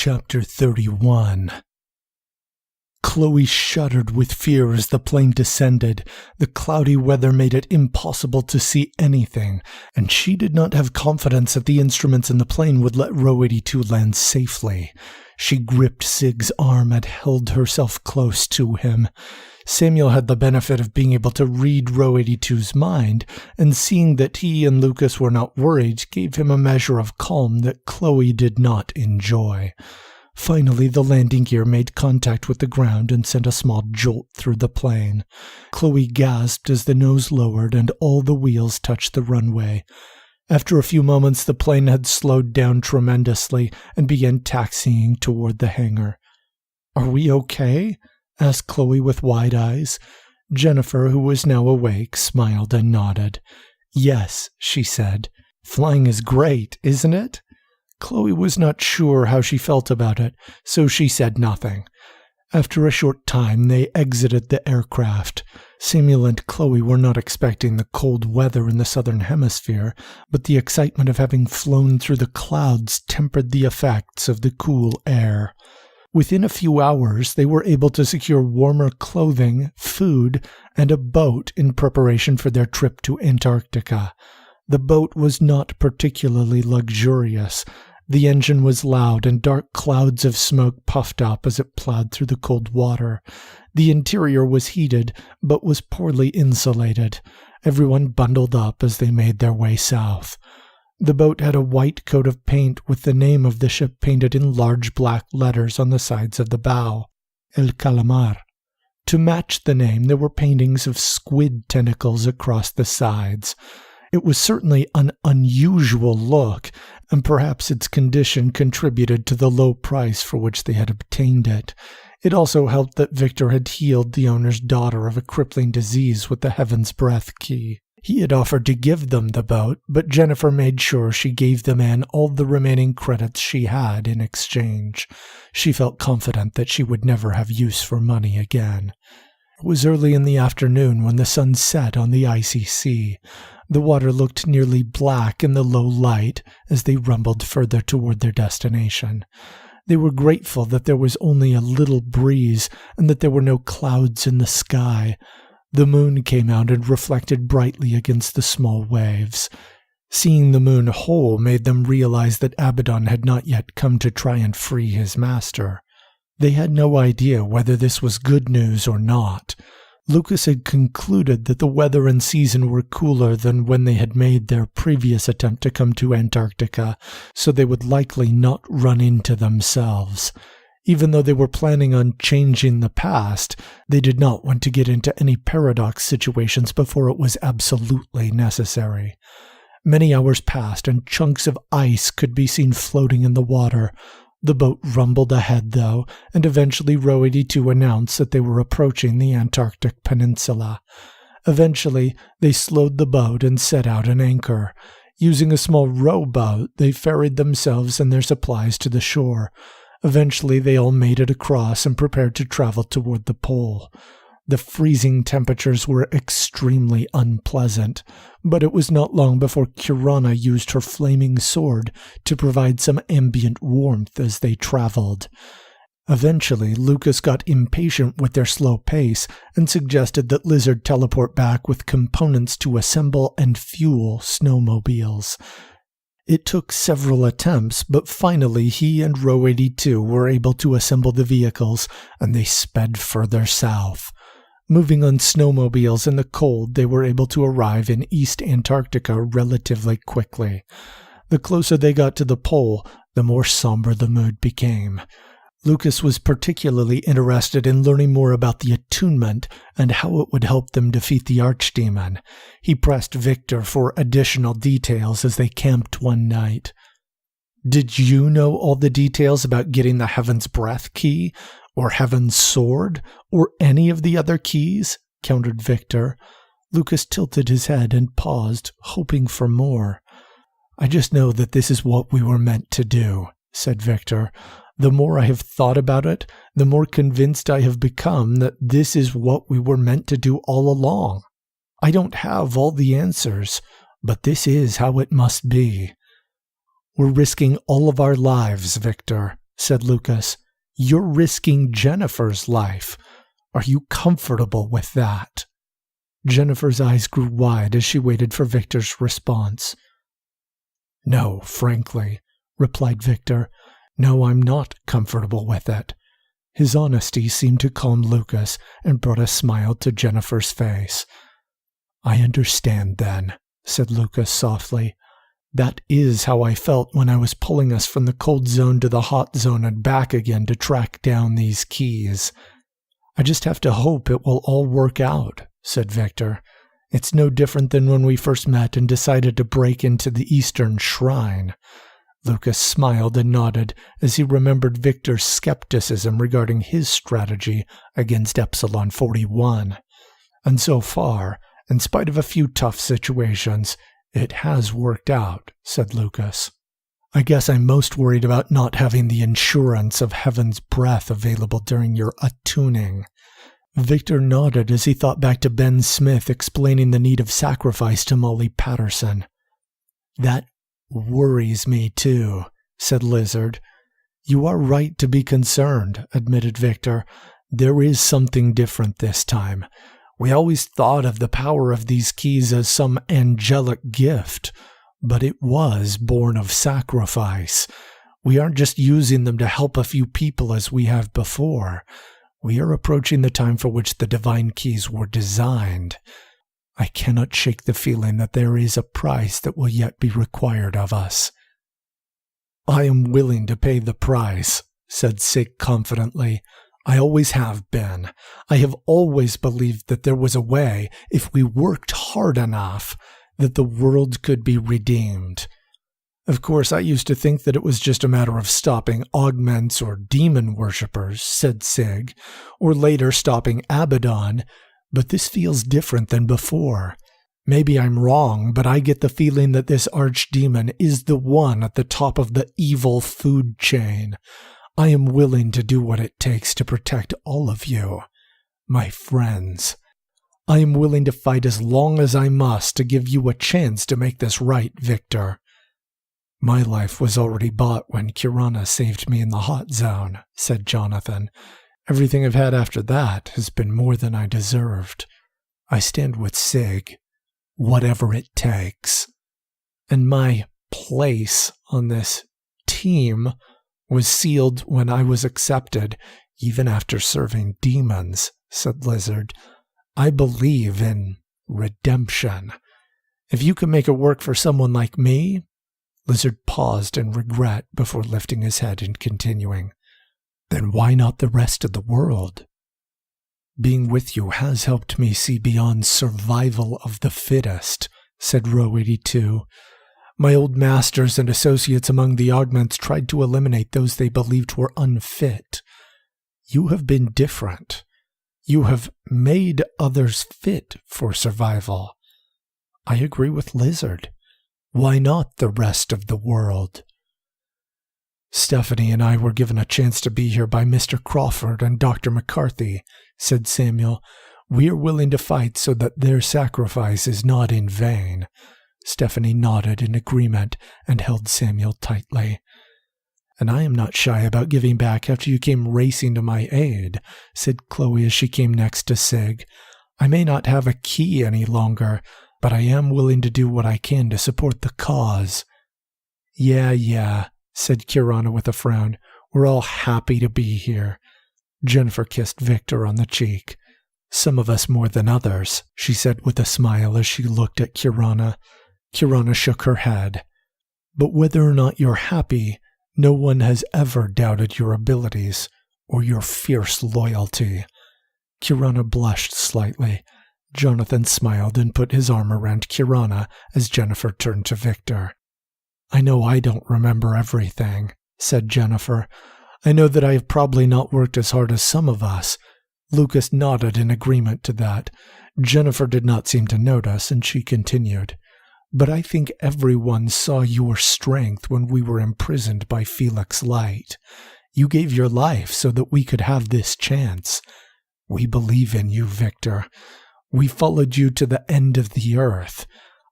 Chapter 31. Chloe shuddered with fear as the plane descended. The cloudy weather made it impossible to see anything, and she did not have confidence that the instruments in the plane would let Row 82 land safely. She gripped Sig's arm and held herself close to him. Samuel had the benefit of being able to read Row 82's mind, and seeing that he and Lucas were not worried gave him a measure of calm that Chloe did not enjoy. Finally, the landing gear made contact with the ground and sent a small jolt through the plane. Chloe gasped as the nose lowered and all the wheels touched the runway. After a few moments, the plane had slowed down tremendously and began taxiing toward the hangar. "Are we okay?" asked Chloe with wide eyes. Jennifer, who was now awake, smiled and nodded. "Yes," she said. "Flying is great, isn't it?" Chloe was not sure how she felt about it, so she said nothing. After a short time, they exited the aircraft. Samuel and Chloe were not expecting the cold weather in the southern hemisphere, but the excitement of having flown through the clouds tempered the effects of the cool air. Within a few hours, they were able to secure warmer clothing, food, and a boat in preparation for their trip to Antarctica. The boat was not particularly luxurious. The engine was loud, and dark clouds of smoke puffed up as it plowed through the cold water. The interior was heated, but was poorly insulated. Everyone bundled up as they made their way south. The boat had a white coat of paint with the name of the ship painted in large black letters on the sides of the bow, El Calamar. To match the name, there were paintings of squid tentacles across the sides. It was certainly an unusual look, and perhaps its condition contributed to the low price for which they had obtained it. It also helped that Victor had healed the owner's daughter of a crippling disease with the Heaven's Breath key. He had offered to give them the boat, but Jennifer made sure she gave the man all the remaining credits she had in exchange. She felt confident that she would never have use for money again. It was early in the afternoon when the sun set on the icy sea. The water looked nearly black in the low light as they rumbled further toward their destination. They were grateful that there was only a little breeze and that there were no clouds in the sky. The moon came out and reflected brightly against the small waves. Seeing the moon whole made them realize that Abaddon had not yet come to try and free his master. They had no idea whether this was good news or not. Lucas had concluded that the weather and season were cooler than when they had made their previous attempt to come to Antarctica, so they would likely not run into themselves. Even though they were planning on changing the past, they did not want to get into any paradox situations before it was absolutely necessary. Many hours passed, and chunks of ice could be seen floating in the water. The boat rumbled ahead, though, and eventually Row 82 announced that they were approaching the Antarctic Peninsula. Eventually, they slowed the boat and set out an anchor. Using a small rowboat, they ferried themselves and their supplies to the shore. Eventually, they all made it across and prepared to travel toward the pole. The freezing temperatures were extremely unpleasant, but it was not long before Kirana used her flaming sword to provide some ambient warmth as they traveled. Eventually, Lucas got impatient with their slow pace and suggested that Lizard teleport back with components to assemble and fuel snowmobiles. It took several attempts, but finally he and Row 82 were able to assemble the vehicles, and they sped further south. Moving on snowmobiles in the cold, they were able to arrive in East Antarctica relatively quickly. The closer they got to the pole, the more somber the mood became. Lucas was particularly interested in learning more about the attunement and how it would help them defeat the archdemon. He pressed Victor for additional details as they camped one night. "Did you know all the details about getting the Heaven's Breath key, or Heaven's Sword, or any of the other keys?" countered Victor. Lucas tilted his head and paused, hoping for more. "I just know that this is what we were meant to do," said Victor. "The more I have thought about it, the more convinced I have become that this is what we were meant to do all along. I don't have all the answers, but this is how it must be." "We're risking all of our lives, Victor," said Lucas. "You're risking Jennifer's life. Are you comfortable with that?" Jennifer's eyes grew wide as she waited for Victor's response. "No, frankly," replied Victor. "No, I'm not comfortable with it." His honesty seemed to calm Lucas and brought a smile to Jennifer's face. "I understand then," said Lucas softly. "That is how I felt when I was pulling us from the cold zone to the hot zone and back again to track down these keys. I just have to hope it will all work out," said Victor. "It's no different than when we first met and decided to break into the Eastern Shrine." Lucas smiled and nodded as he remembered Victor's skepticism regarding his strategy against Epsilon 41. "And so far, in spite of a few tough situations, it has worked out," said Lucas. "I guess I'm most worried about not having the insurance of Heaven's breath available during your attuning." Victor nodded as he thought back to Ben Smith explaining the need of sacrifice to Molly Patterson. "That worries me too," said Lizard. "You are right to be concerned," admitted Victor. "There is something different this time. We always thought of the power of these keys as some angelic gift, but it was born of sacrifice. We aren't just using them to help a few people as we have before. We are approaching the time for which the divine keys were designed. I cannot shake the feeling that there is a price that will yet be required of us." "I am willing to pay the price," said Sig confidently. "I always have been. I have always believed that there was a way, if we worked hard enough, that the world could be redeemed. Of course, I used to think that it was just a matter of stopping augments or demon worshippers," said Sig, "or later stopping Abaddon, but this feels different than before. Maybe I'm wrong, but I get the feeling that this archdemon is the one at the top of the evil food chain. I am willing to do what it takes to protect all of you, my friends. I am willing to fight as long as I must to give you a chance to make this right, Victor." "My life was already bought when Kirana saved me in the hot zone," said Jonathan. "Everything I've had after that has been more than I deserved. I stand with Sig, whatever it takes. And my place on this team was sealed when I was accepted, even after serving demons," said Lizard. "I believe in redemption. If you can make it work for someone like me—" Lizard paused in regret before lifting his head and continuing. "Then why not the rest of the world? Being with you has helped me see beyond survival of the fittest," said Row 82. "My old masters and associates among the augments tried to eliminate those they believed were unfit. You have been different. You have made others fit for survival. I agree with Lizard. Why not the rest of the world?" "Stephanie and I were given a chance to be here by Mr. Crawford and Dr. McCarthy," said Samuel. "We are willing to fight so that their sacrifice is not in vain." Stephanie nodded in agreement and held Samuel tightly. "And I am not shy about giving back after you came racing to my aid," said Chloe as she came next to Sig. "I may not have a key any longer, but I am willing to do what I can to support the cause." Yeah, said Kirana with a frown. "We're all happy to be here." Jennifer kissed Victor on the cheek. "Some of us more than others," she said with a smile as she looked at Kirana. Kirana shook her head. "But whether or not you're happy, no one has ever doubted your abilities or your fierce loyalty." Kirana blushed slightly. Jonathan smiled and put his arm around Kirana as Jennifer turned to Victor. "I know I don't remember everything," said Jennifer. "I know that I have probably not worked as hard as some of us." Lucas nodded in agreement to that. Jennifer did not seem to notice, and she continued. "But I think everyone saw your strength when we were imprisoned by Felix Light. You gave your life so that we could have this chance. We believe in you, Victor. We followed you to the end of the earth.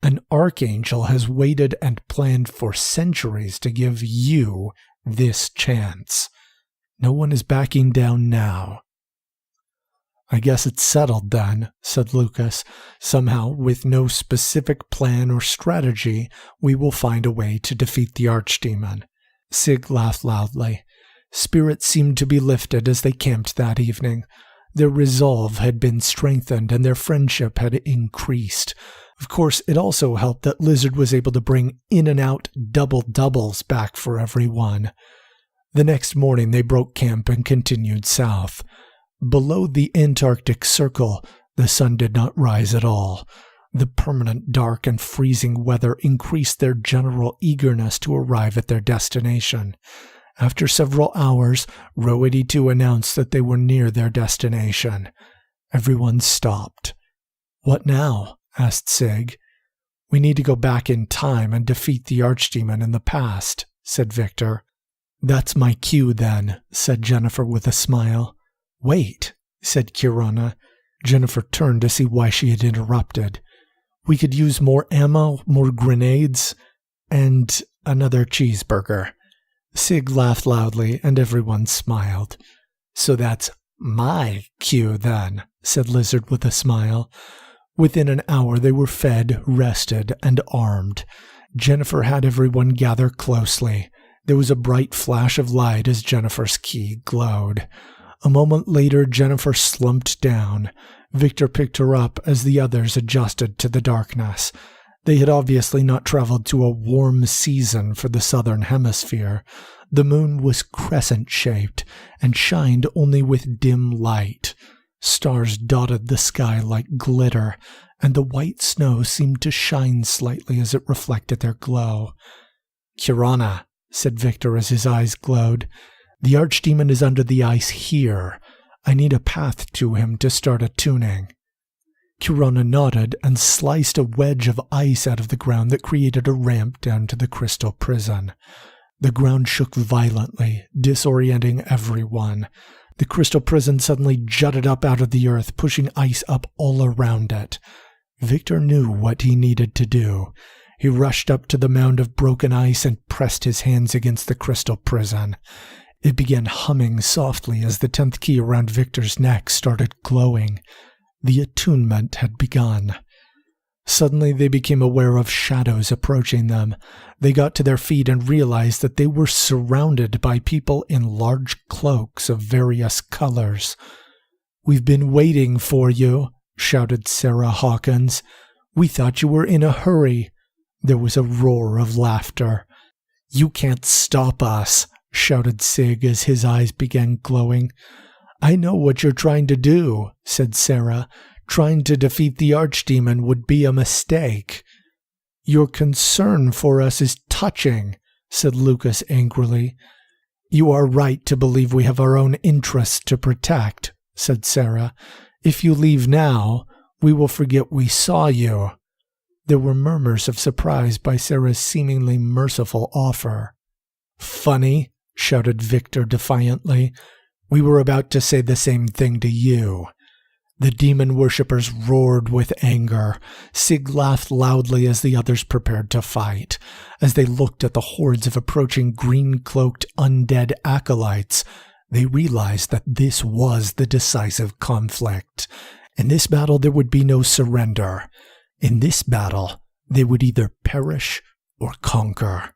An archangel has waited and planned for centuries to give you this chance. No one is backing down now." "I guess it's settled then," said Lucas. "Somehow, with no specific plan or strategy, we will find a way to defeat the Archdemon." Sig laughed loudly. Spirits seemed to be lifted as they camped that evening. Their resolve had been strengthened and their friendship had increased. Of course, it also helped that Lizard was able to bring in-and-out double-doubles back for everyone. The next morning they broke camp and continued south. Below the Antarctic Circle, the sun did not rise at all. The permanent dark and freezing weather increased their general eagerness to arrive at their destination. After several hours, Row 82 announced that they were near their destination. Everyone stopped. "What now?" asked Sig. "We need to go back in time and defeat the Archdemon in the past," said Victor. "That's my cue then," said Jennifer with a smile. "Wait," said Kirana. Jennifer turned to see why she had interrupted. "We could use more ammo, more grenades, and another cheeseburger." Sig laughed loudly, and everyone smiled. "So that's my cue then," said Lizard with a smile. Within an hour they were fed, rested, and armed. Jennifer had everyone gather closely. There was a bright flash of light as Jennifer's key glowed. A moment later, Jennifer slumped down. Victor picked her up as the others adjusted to the darkness. They had obviously not traveled to a warm season for the southern hemisphere. The moon was crescent-shaped and shined only with dim light. Stars dotted the sky like glitter, and the white snow seemed to shine slightly as it reflected their glow. "Kirana," said Victor as his eyes glowed, "the Archdemon is under the ice here. I need a path to him to start attuning." Kirana nodded and sliced a wedge of ice out of the ground that created a ramp down to the crystal prison. The ground shook violently, disorienting everyone. The crystal prison suddenly jutted up out of the earth, pushing ice up all around it. Victor knew what he needed to do. He rushed up to the mound of broken ice and pressed his hands against the crystal prison. It began humming softly as the 10th key around Victor's neck started glowing. The attunement had begun. Suddenly they became aware of shadows approaching them. They got to their feet and realized that they were surrounded by people in large cloaks of various colors. "We've been waiting for you," shouted Sarah Hawkins. "We thought you were in a hurry." There was a roar of laughter. "You can't stop us," shouted Sig as his eyes began glowing. "I know what you're trying to do," said Sarah. "Trying to defeat the Archdemon would be a mistake." "Your concern for us is touching," said Lucas angrily. "You are right to believe we have our own interests to protect," said Sarah. "If you leave now, we will forget we saw you." There were murmurs of surprise by Sarah's seemingly merciful offer. "Funny," shouted Victor defiantly. "We were about to say the same thing to you." The demon worshippers roared with anger. Sig laughed loudly as the others prepared to fight. As they looked at the hordes of approaching green-cloaked undead acolytes, they realized that this was the decisive conflict. In this battle there would be no surrender. In this battle, they would either perish or conquer.